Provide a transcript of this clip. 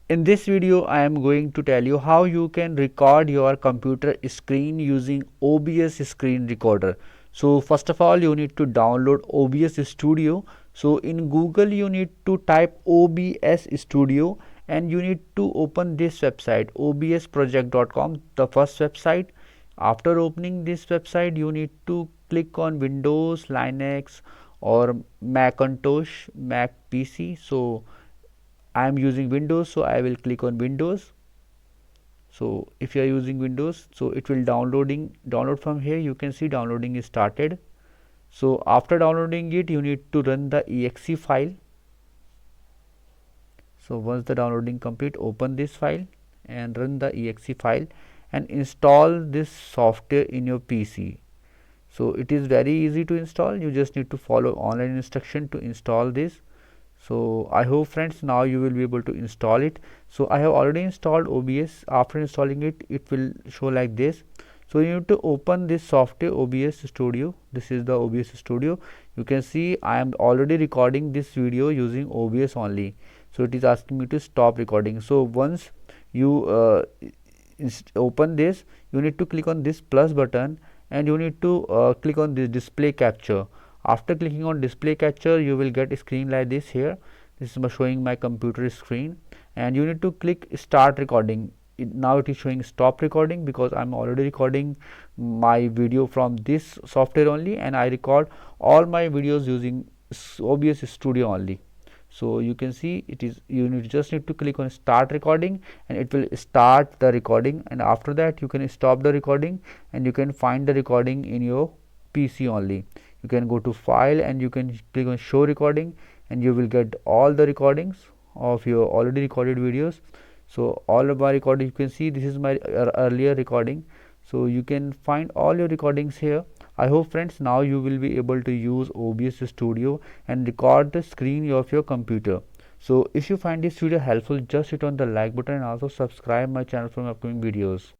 In this video, I am going to tell you how you can record your computer screen using OBS screen recorder. So first of all, you need to download OBS Studio. So in Google, you need to type OBS Studio and you need to open this website obsproject.com, the first website. After opening this website, you need to click on Windows, Linux or Macintosh, Mac PC. So I am using Windows, so I will click on Windows. So if you are using Windows, so it will download from here. You can see downloading is started. So after downloading it, you need to run the exe file. So once the downloading complete, open this file and run the exe file and install this software in your PC. So it is very easy to install. You just need to follow online instruction to install this. So I hope friends now you will be able to install it. So I have already installed OBS. After installing it, it will show like this. So you need to open this software OBS Studio. This is the OBS Studio. You can see I am already recording this video using OBS only. So it is asking me to stop recording. So once you open this, you need to click on this plus button and you need to click on this display capture. After clicking on display capture, you will get a screen like this here. This is showing my computer screen and you need to click start recording. Now it is showing stop recording because I'm already recording my video from this software only and I record all my videos using OBS Studio only. So you can see it is just need to click on start recording and it will start the recording, and after that you can stop the recording and you can find the recording in your PC only. You can go to file and you can click on show recording and you will get all the recordings of your already recorded videos. So all of my recording, you can see this is my earlier recording. So you can find all your recordings here. I hope friends now you will be able to use OBS Studio and record the screen of your computer. So if you find this video helpful, just hit on the like button and also subscribe my channel for upcoming videos.